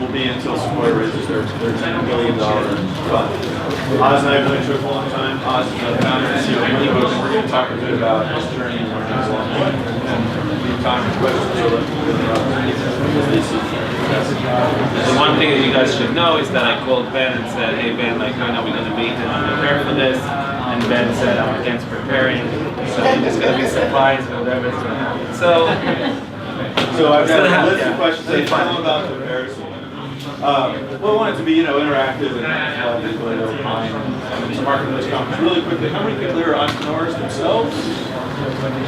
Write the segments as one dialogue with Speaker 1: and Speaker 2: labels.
Speaker 1: will be until Sequoia raises their $10 billion fund. Oz and I have known each other for a long time. Oz is the founder and CEO of Honeybook, and we're going to talk a bit about his journey and learning along the way. And leave time for questions, so
Speaker 2: the one thing that you guys should know is that I called Ben and said, hey Ben, like when are we going to meet and prepare for this? And Ben said, I'm against preparing, so it's going to be a surprise or whatever is going to happen. So
Speaker 1: I've got a list of questions. Tell them about the comparison. Well, I want it to be, interactive and really opine and market this conference. Really quickly, how many people here are entrepreneurs themselves?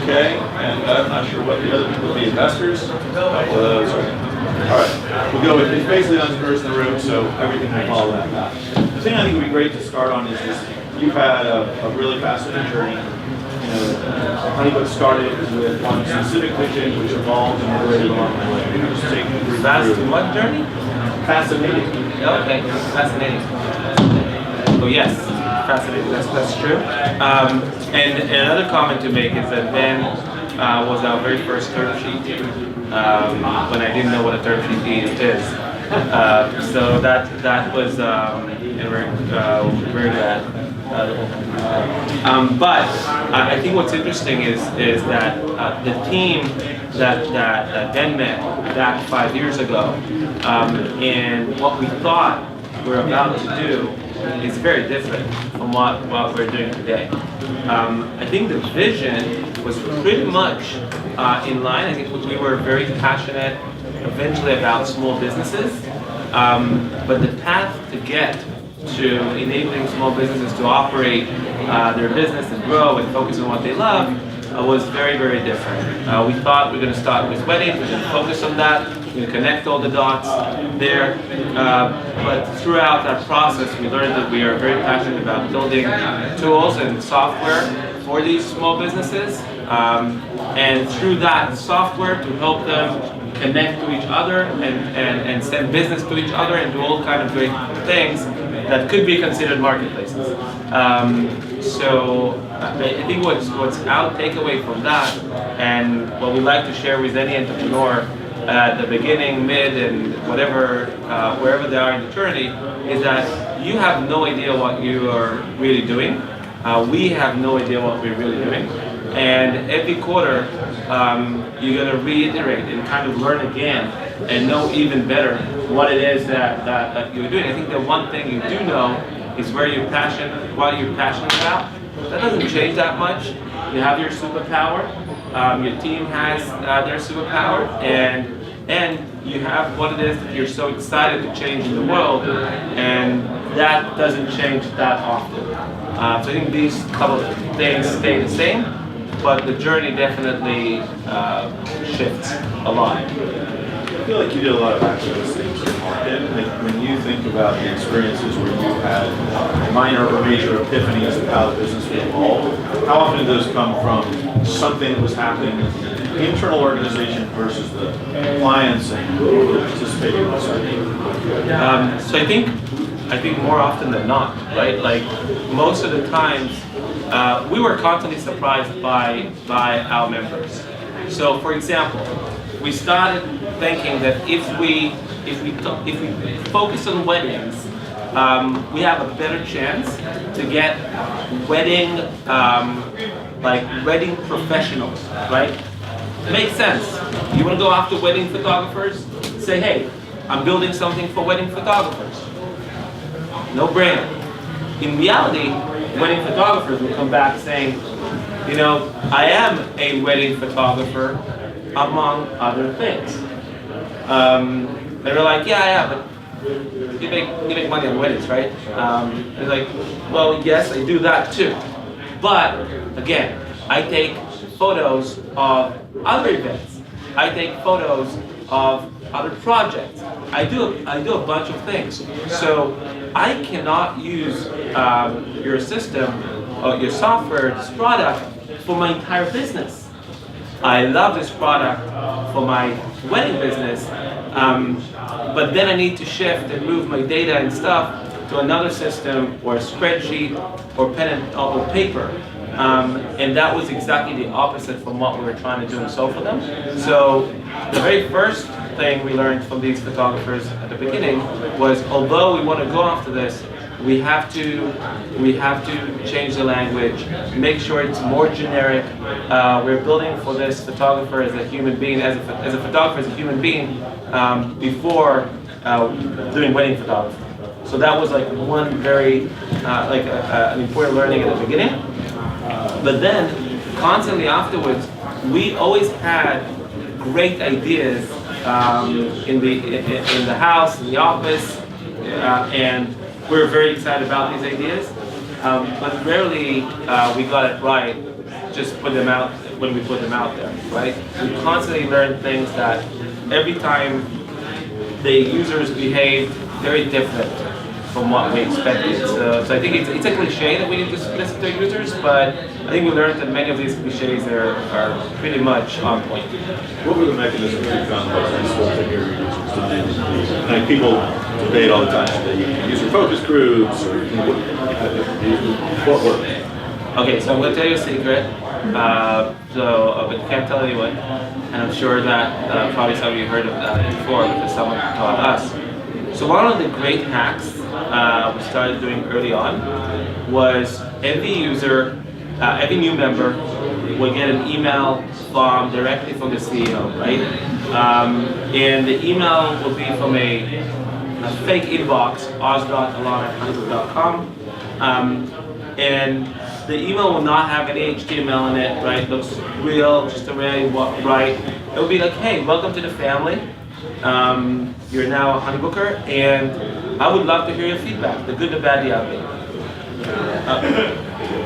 Speaker 1: Okay, and I'm not sure what the other people would be. Investors? A couple of those. All right, we'll go with it's basically entrepreneurs in the room, so everything will follow that path. The thing I think would be great to start on is this. You've had a really fascinating journey. Honeybook started with one specific vision, which evolved and iterated along the way. Just take me through
Speaker 2: what journey?
Speaker 1: Fascinating.
Speaker 2: Okay, fascinating. Oh yes, fascinating. That's true. And another comment to make is that Ben was our very first term sheet when I didn't know what a term sheet is. So that was and we're very glad. But I think what's interesting is that the team that Ben met back 5 years ago, and what we thought we're about to do is very different from what we're doing today. I think the vision was pretty much in line. I think we were very passionate eventually about small businesses, but the path to get to enabling small businesses to operate their business and grow and focus on what they love was very, very different. We thought we were going to start with weddings, we're going to focus on that, we're going to connect all the dots there. But throughout that process, we learned that we are very passionate about building tools and software for these small businesses. And through that software to help them connect to each other and send business to each other and do all kind of great things that could be considered marketplaces. So I think what's our takeaway from that, and what we like to share with any entrepreneur at the beginning, mid, and whatever, wherever they are in the journey, is that you have no idea what you are really doing. We have no idea what we're really doing. And every quarter, you're going to reiterate and kind of learn again and know even better what it is that you're doing. I think the one thing you do know is what you're passionate about. That doesn't change that much. You have your superpower. Your team has their superpower, and you have what it is that you're so excited to change in the world, and that doesn't change that often. So I think these couple of things stay the same, but the journey definitely shifts a lot.
Speaker 1: I feel like you did a lot of activist things in the market. When you think about the experiences where you had minor or major epiphanies of how the business would evolve, how often do those come from something that was happening in the internal organization versus the clients and who were participating in this?
Speaker 2: So I think more often than not, right? Like most of the times, we were constantly surprised by our members. So, for example, we started thinking that if we focus on weddings, we have a better chance to get wedding professionals, right? It makes sense. You want to go after wedding photographers? Say, hey, I'm building something for wedding photographers. No brainer. In reality, wedding photographers will come back saying, I am a wedding photographer, among other things. And we're like, yeah, but you make money on weddings, right? They're like, well, yes, I do that too. But again, I take photos of other events. I take photos of other projects. I do a bunch of things. So I cannot use your system or your software, this product, for my entire business. I love this product for my wedding business, but then I need to shift and move my data and stuff to another system or a spreadsheet or pen or paper. And that was exactly the opposite from what we were trying to do and solve for them. So the very first thing we learned from these photographers the beginning was, although we want to go after this, we have to change the language, make sure it's more generic. We're building for this photographer as a human being, as a photographer as a human being, before doing wedding photography. So that was like one very an important learning at the beginning. But then constantly afterwards, we always had great ideas in the house, in the office, and we're very excited about these ideas. But rarely we got it right. Just put them out when we put them out there, right? We constantly learn things that every time the users behave very different from what we expected. So I think it's a cliche that we need to listen to users, but I think we learned that many of these cliches are pretty much on point.
Speaker 1: What were the mechanisms you found most useful to hear your users? Like people debate all the time, the user focus groups, or what worked?
Speaker 2: Okay, so I'm going to tell you a secret. But you can't tell anyone, and I'm sure that probably some of you heard of that before because someone taught us. So one of the great hacks we started doing early on was every user, every new member will get an email directly from the CEO, right? And the email will be from a fake inbox, oz.alon@honeybook.com. And the email will not have any HTML in it, right? It looks real, just a really right. It will be like, hey, welcome to the family. You're now a Honeybooker, and I would love to hear your feedback, the good, the bad, the ugly.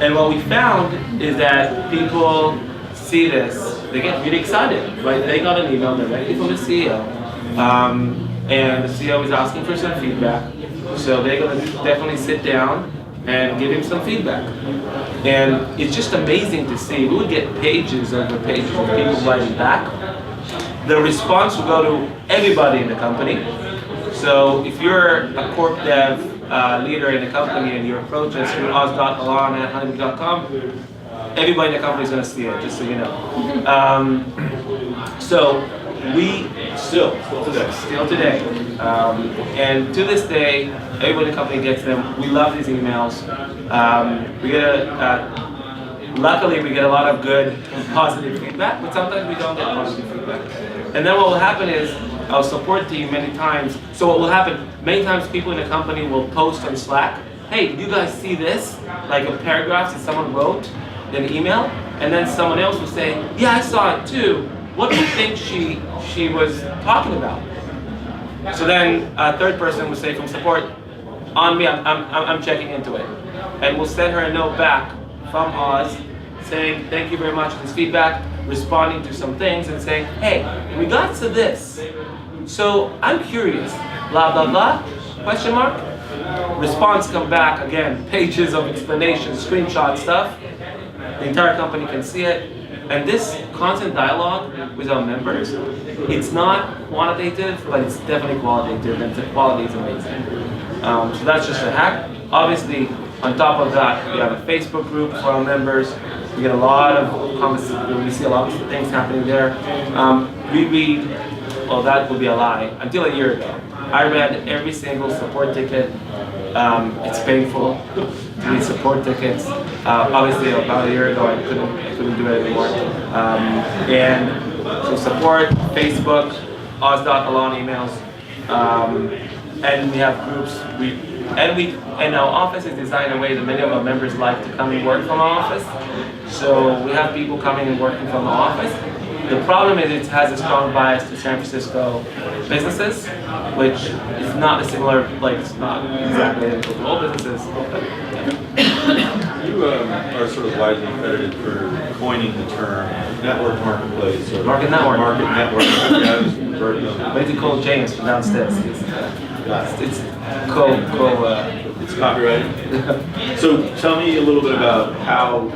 Speaker 2: And what we found is that people see this, they get really excited, right? They got an email directly from the CEO, and the CEO is asking for some feedback. So they're going to definitely sit down and give him some feedback. And it's just amazing to see. We would get pages over pages of people writing back. The response will go to everybody in the company. So if you're a corp dev leader in the company and you approach us through oz.alon@honeybook.com, everybody in the company is going to see it, just so you know. So we still today, and to this day, everybody in the company gets them. We love these emails. Luckily, we get a lot of good and positive feedback, but sometimes we don't get positive feedback. And then what will happen is our support team many times. So what will happen? Many times, people in the company will post on Slack, "Hey, did you guys see this? Like a paragraph that someone wrote in an email?" And then someone else will say, "Yeah, I saw it too. What do you think she was talking about?" So then a third person will say from support, "On me, I'm checking into it," and we'll send her a note back from Oz saying, "Thank you very much for this feedback," responding to some things and saying, "Hey, in regards to this, so I'm curious, blah, blah, blah, question mark?" Response come back, again, pages of explanation, screenshot stuff. The entire company can see it. And this constant dialogue with our members, it's not quantitative, but it's definitely qualitative, and the quality is amazing. So that's just a hack. Obviously, on top of that, we have a Facebook group for our members. We get a lot of conversations, we see a lot of things happening there. We read, well, that would be a lie, until a year ago. I read every single support ticket. It's painful to read support tickets. Obviously, about a year ago, I couldn't do it anymore. And so support, Facebook, oz.alon emails, and we have groups. And our office is designed in a way that many of our members like to come and work from our office. So we have people coming and working from our office. The problem is it has a strong bias to San Francisco businesses, which is not a similar, like it's not exactly identical to all businesses.
Speaker 1: You are sort of widely credited for coining the term network marketplace or
Speaker 2: Market network.
Speaker 1: Market network.
Speaker 2: Wait to call James from downstairs. It's
Speaker 1: it's copyrighted. So tell me a little bit about how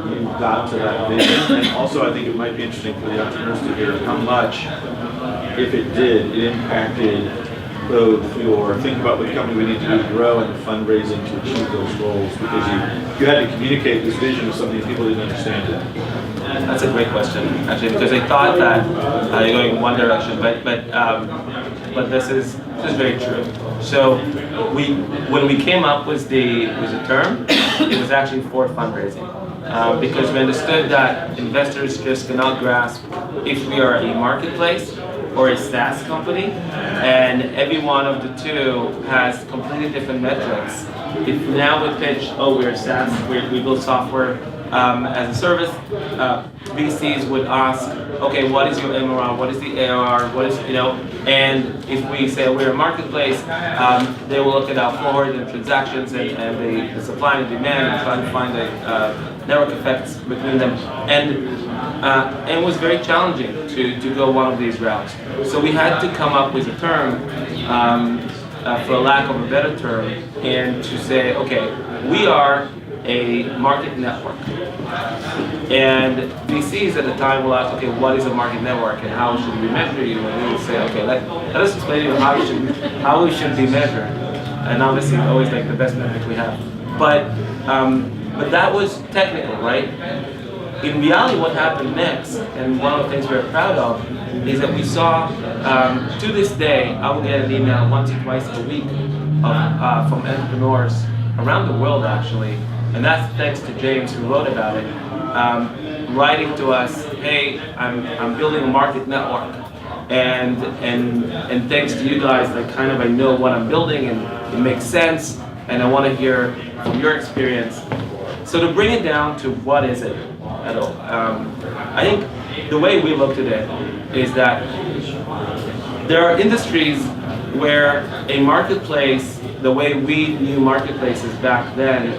Speaker 1: you got to that vision, and also I think it might be interesting for the entrepreneurs to hear how much, if it did, it impacted both your thinking about what the company would need to do to grow and the fundraising to achieve those goals, because you had to communicate this vision with some of these people who didn't understand it.
Speaker 2: That's a great question, actually, because I thought that you're going in one direction, but this is This is very true. So when we came up with the term, it was actually for fundraising. Because we understood that investors just cannot grasp if we are a marketplace or a SaaS company, and every one of the two has completely different metrics. If now we pitch, oh, we're SaaS, we build software as a service, VCs would ask, okay, what is your MRR, what is the ARR, what is, and if we say we're a marketplace, they will look at our forward and transactions and the supply and demand and try to find the network effects between them. And it was very challenging to go one of these routes. So we had to come up with a term, for lack of a better term, and to say, okay, we are a market network. And VCs at the time will ask, okay, what is a market network and how should we measure you? And we will say, okay, let us explain to you how we should be measured. And obviously, always like the best metric we have. But that was technical, right? In reality, what happened next, and one of the things we're proud of, is that we saw, to this day, I will get an email once or twice a week from entrepreneurs around the world, actually, and that's thanks to James, who wrote about it, writing to us, hey, I'm building a market network, and thanks to you guys, I know what I'm building, and it makes sense, and I want to hear from your experience. So to bring it down to what is it at all, I think the way we looked at it is that there are industries where a marketplace, the way we knew marketplaces back then,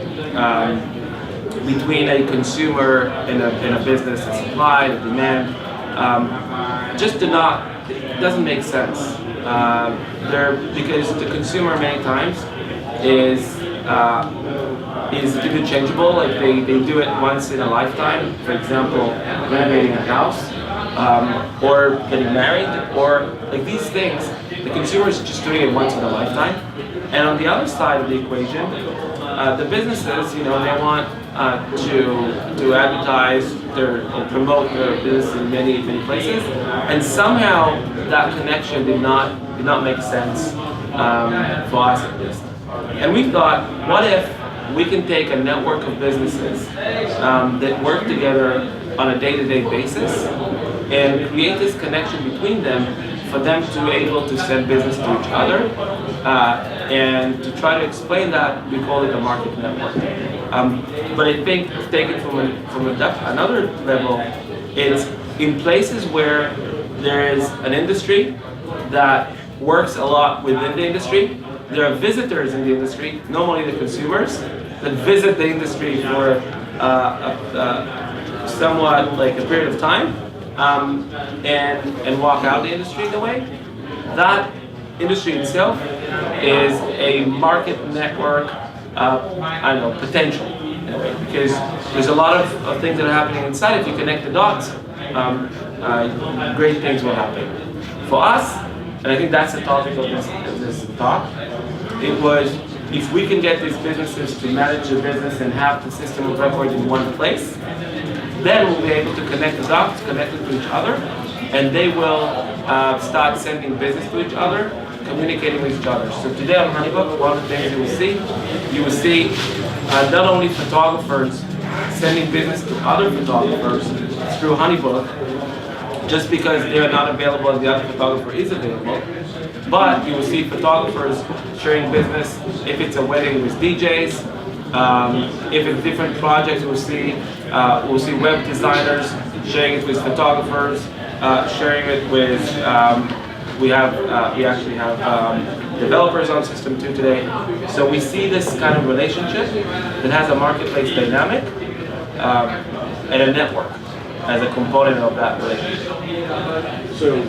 Speaker 2: between a consumer and a business, a supply, a demand, just it doesn't make sense. Because the consumer many times is interchangeable, like they do it once in a lifetime, for example, renovating a house, or getting married, or like these things, the consumer is just doing it once in a lifetime. And on the other side of the equation, the businesses, they want to advertise or promote their business in many places, and somehow that connection did not make sense for us at least. And we thought, what if we can take a network of businesses that work together on a day-to-day basis and create this connection between them for them to be able to send business to each other, and to try to explain that, we call it a market network. But I think, to take it from another level, it's in places where there is an industry that works a lot within the industry. There are visitors in the industry, normally the consumers, that visit the industry for somewhat like a period of time, and walk out the industry in a way. That industry itself is a market network, potential in a way, because there's a lot of things that are happening inside. If you connect the dots, great things will happen. For us, and I think that's the topic of this talk, it was, if we can get these businesses to manage their business and have the system of record in one place, then we'll be able to connect the dots, connect them to each other, and they will start sending business to each other, communicating with each other. So today on Honeybook, one of the things you will see not only photographers sending business to other photographers through Honeybook, just because they are not available and the other photographer is available, but you will see photographers sharing business if it's a wedding with DJs, if it's different projects, we'll see web designers sharing it with photographers, sharing it with, we actually have developers on System 2 today. So we see this kind of relationship that has a marketplace dynamic and a network as a component of that relationship.
Speaker 1: So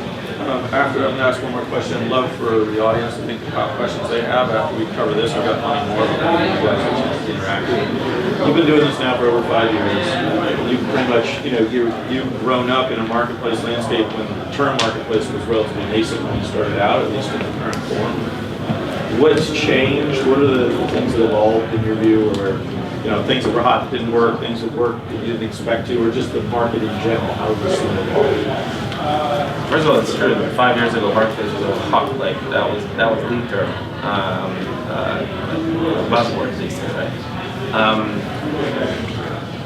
Speaker 1: after I'm going to ask one more question, I'd love for the audience to think about questions they have after we cover this. I've got plenty more, but we'll be questions interactive. You've been doing this now for over 5 years. You've pretty much, you've grown up in a marketplace landscape when the term marketplace was relatively nascent when you started out, at least in the current form. What's changed? What are the things that evolved in your view, or things that were hot that didn't work, things that worked that you didn't expect to, or just the market in general? How has this thing evolved?
Speaker 2: First of all, it's true that 5 years ago, marketplace was a hot lake. That was the term, buzzword these days, right?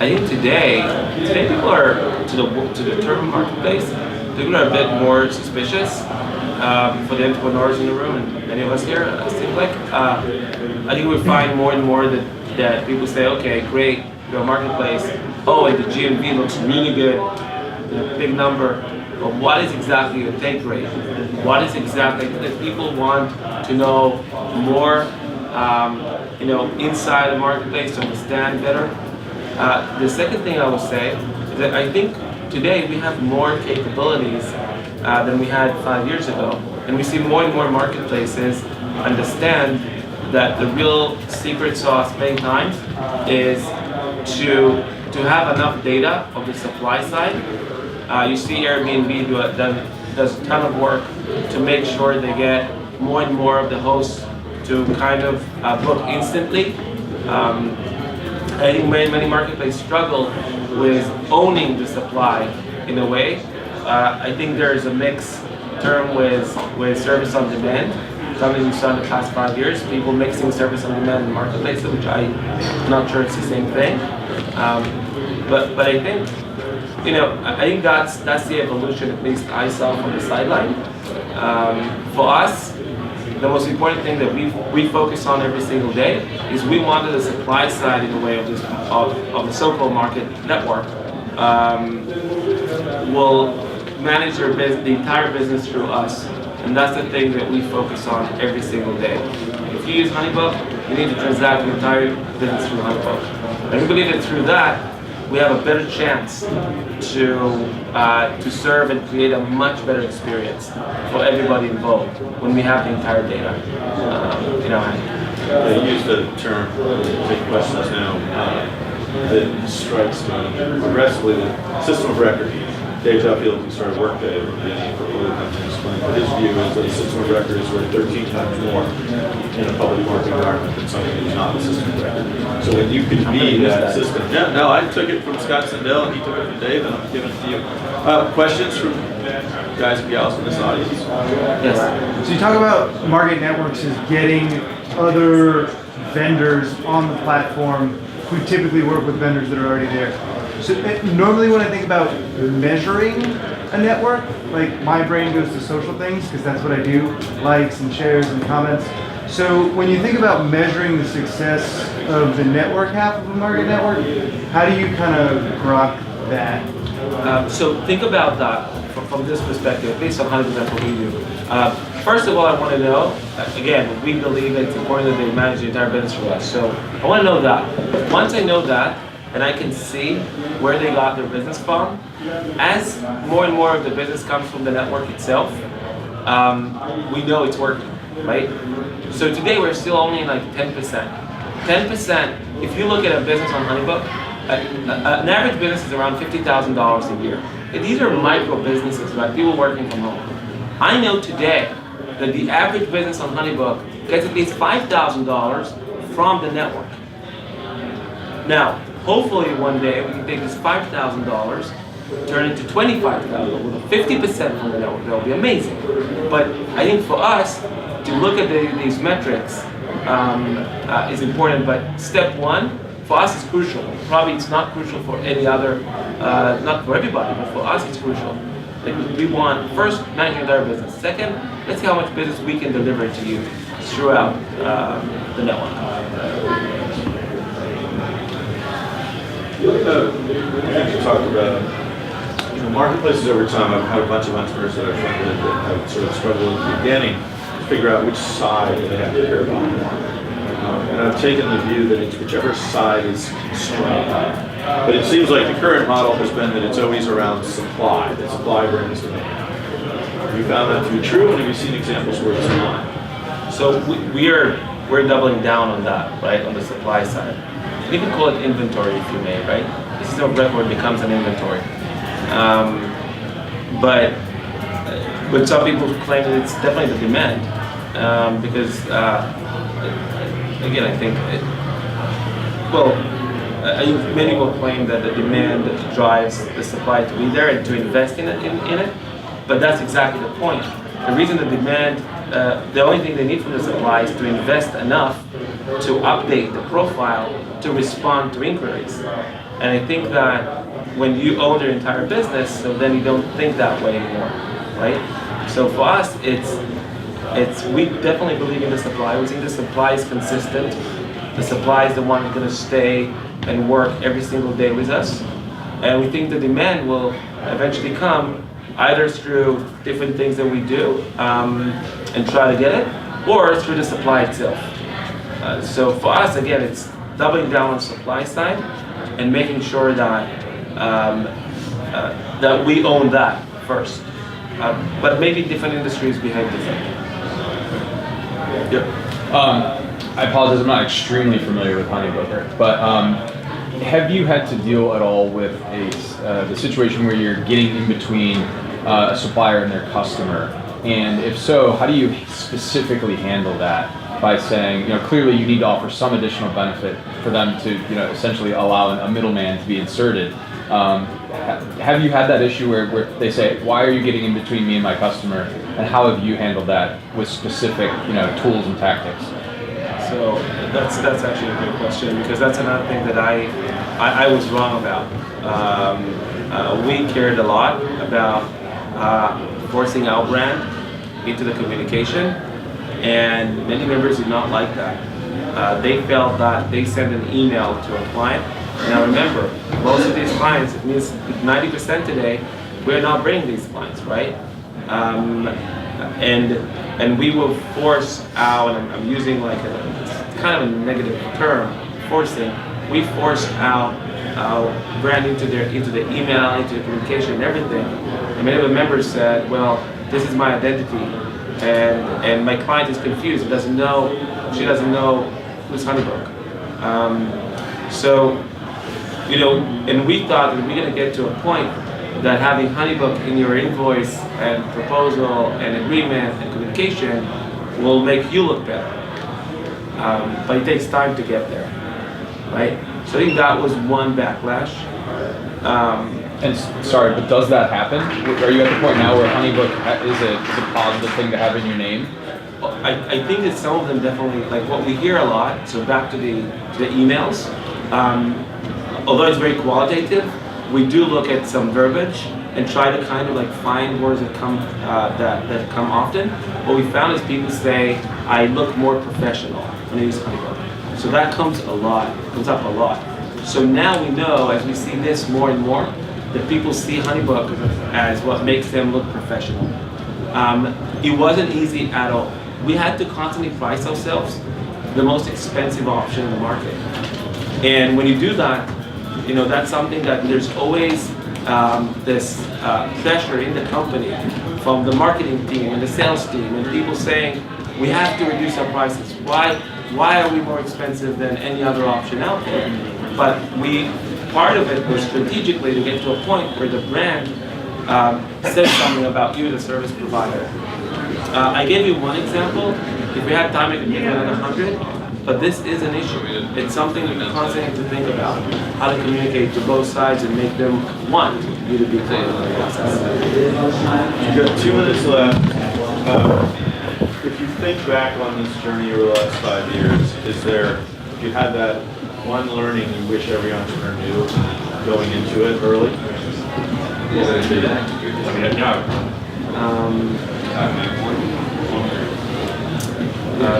Speaker 2: I think today people are to the term marketplace. People are a bit more suspicious. For the entrepreneurs in the room and many of us here, it seems like I think we find more and more that people say, okay, great, you're a marketplace. Oh, and the GMV looks really good, big number. But what is exactly your take rate? What is exactly that people want to know more? Inside the marketplace to understand better. The second thing I will say is that I think today we have more capabilities than we had 5 years ago, and we see more and more marketplaces understand that the real secret sauce many times is to have enough data of the supply side. You see Airbnb does a ton of work to make sure they get more and more of the hosts to kind of book instantly. I think many marketplaces struggle with owning the supply in a way. I think there's a mixed term with service on demand. Something we saw in the past 5 years, people mixing service on demand and marketplace, which I'm not sure it's the same thing. But I think, I think that's the evolution, at least I saw from the sideline. For us, the most important thing that we focus on every single day is we wanted the supply side in the way of the so-called market network will manage the entire business through us, and that's the thing that we focus on every single day. If you use Honeybook, you need to transact the entire business through Honeybook, and we believe that through that we have a better chance to serve and create a much better experience for everybody involved when we have the entire data in our hand.
Speaker 1: They use the term, take questions now, that strikes me aggressively, the system of record. Dave Duffield, who started Workday at the beginning of portfolio companies, but his view is that the system of record is worth 13 times more in a public market environment than something that is not the system of record. So when you could be that system. Yeah, no, I took it from Scott Sandell and he took it from Dave, and I'm giving it to you. Questions from guys and gals in this audience?
Speaker 2: Yes.
Speaker 3: So you talk about market networks as getting other vendors on the platform who typically work with vendors that are already there. So normally when I think about measuring a network, like my brain goes to social things because that's what I do, likes and shares and comments. So when you think about measuring the success of the network half of a market network, how do you kind of grok that?
Speaker 2: So think about that from this perspective, based on 100% what we do. First of all, I want to know, again, we believe that it's important that they manage the entire business for us. So I want to know that. Once I know that, and I can see where they got their business from, as more and more of the business comes from the network itself, we know it's working, right? So today we're still only like 10%. 10%, if you look at a business on Honeybook, an average business is around $50,000 a year. And these are micro businesses, right? People working from home. I know today that the average business on Honeybook gets at least $5,000 from the network. Now, hopefully one day we can take this $5,000, turn it to $25,000 with a 50% from the network. That will be amazing. But I think for us to look at these metrics is important. But step one for us is crucial. Probably it's not crucial for any other, not for everybody, but for us it's crucial. Like we want first managing their business. Second, let's see how much business we can deliver to you throughout the network.
Speaker 1: You talked about marketplaces over time. I've had a bunch of entrepreneurs that I've funded that have sort of struggled at the beginning to figure out which side they have to care about more. And I've taken the view that it's whichever side is constrained. But it seems like the current model has been that it's always around supply. That supply brings demand. Have you found that to be true, and have you seen examples where it's not?
Speaker 2: So we're doubling down on that, right, on the supply side. You can call it inventory if you may, right? The system of record becomes an inventory. But some people claim that it's definitely the demand because again, I think, many will claim that the demand drives the supply to be there and to invest in it, but that's exactly the point. The reason the demand, the only thing they need from the supply is to invest enough to update the profile to respond to inquiries. And I think that when you own your entire business, so then you don't think that way anymore, right? So for us, we definitely believe in the supply. We think the supply is consistent. The supply is the one that's going to stay and work every single day with us. And we think the demand will eventually come either through different things that we do and try to get it, or through the supply itself. So for us, again, it's doubling down on supply side and making sure that that we own that first. But maybe different industries behave differently.
Speaker 4: Yep. I apologize, I'm not extremely familiar with Honeybook, but have you had to deal at all with the situation where you're getting in between a supplier and their customer? And if so, how do you specifically handle that by saying, clearly you need to offer some additional benefit for them to, essentially allow a middleman to be inserted? Have you had that issue where they say, why are you getting in between me and my customer? And how have you handled that with specific, tools and tactics?
Speaker 2: So that's actually a great question, because that's another thing that I was wrong about. We cared a lot about forcing our brand into the communication, and many members did not like that. They felt that they sent an email to a client. Now remember, most of these clients, it means 90% today, we're not bringing these clients, right? And we will force out, and I'm using like kind of a negative term, forcing. We force our brand into the email, into the communication and everything. And many of the members said, well, this is my identity, and my client is confused. She doesn't know who's Honeybook. And we thought that we're going to get to a point that having Honeybook in your invoice and proposal and agreement and communication will make you look better. But it takes time to get there, right? So I think that was one backlash.
Speaker 4: Sorry, but does that happen? Are you at the point now where Honeybook is a positive thing to have in your name?
Speaker 2: I think that some of them definitely, like what we hear a lot, so back to the emails, although it's very qualitative, we do look at some verbiage and try to kind of like find words that come often. What we found is people say, I look more professional when I use Honeybook. So that comes up a lot. So now we know, as we see this more and more, that people see Honeybook as what makes them look professional. It wasn't easy at all. We had to constantly price ourselves the most expensive option in the market. And when you do that, that's something that there's always this pressure in the company from the marketing team and the sales team and people saying, we have to reduce our prices. Why are we more expensive than any other option out there? But part of it was strategically to get to a point where the brand says something about you, the service provider. I gave you one example. If we had time, I could give you another 100. But this is an issue. It's something we constantly have to think about, how to communicate to both sides and make them want you to be part of the process.
Speaker 1: You've got 2 minutes left. If you think back on this journey over the last 5 years, if you had that one learning you wish every entrepreneur knew going into it early?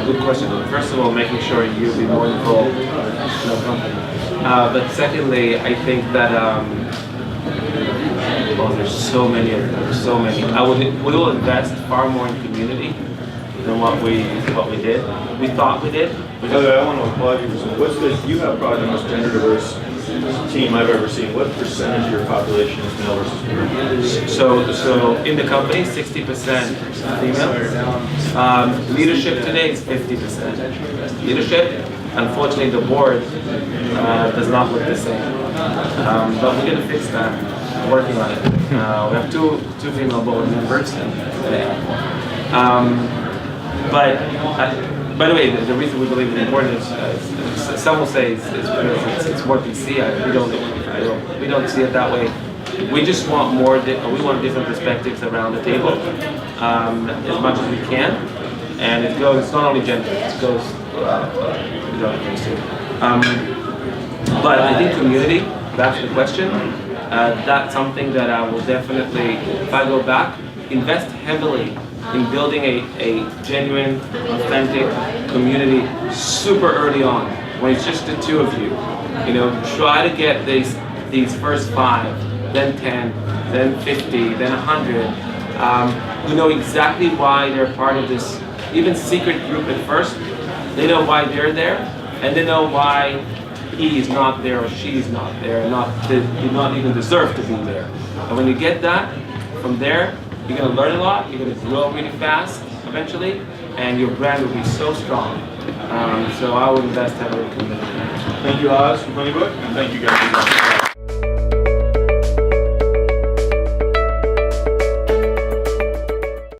Speaker 2: Good question. First of all, making sure you be more involved in the company. But secondly, I think that there's so many. We will invest far more in community than what we did. We thought we did.
Speaker 1: By the way, I want to applaud you for something. You have probably the most gender diverse team I've ever seen. What percentage of your population is male versus female?
Speaker 2: So in the company, 60% female. Leadership today is 50%. Leadership, unfortunately, the board does not look the same. But we're going to fix that. We're working on it. We have two female board members today. But By the way, the reason we believe it's important is some will say it's because it's more PC. We don't see it that way. We just want we want different perspectives around the table as much as we can, and it's not only gender, it goes with other things too. But I think community, back to the question, that's something that I will definitely, if I go back, invest heavily in building a genuine, authentic community super early on, when it's just the two of you. You know, try to get these first 5, then 10, then 50, then 100. Who know exactly why they're part of this, even secret group at first. They know why they're there, and they know why he's not there or she's not there, they do not even deserve to be there. And when you get that, from there, you're going to learn a lot, you're going to grow really fast eventually, and your brand will be so strong. So I would invest heavily in community.
Speaker 1: Thank you, Oz from Honeybook, and thank you guys.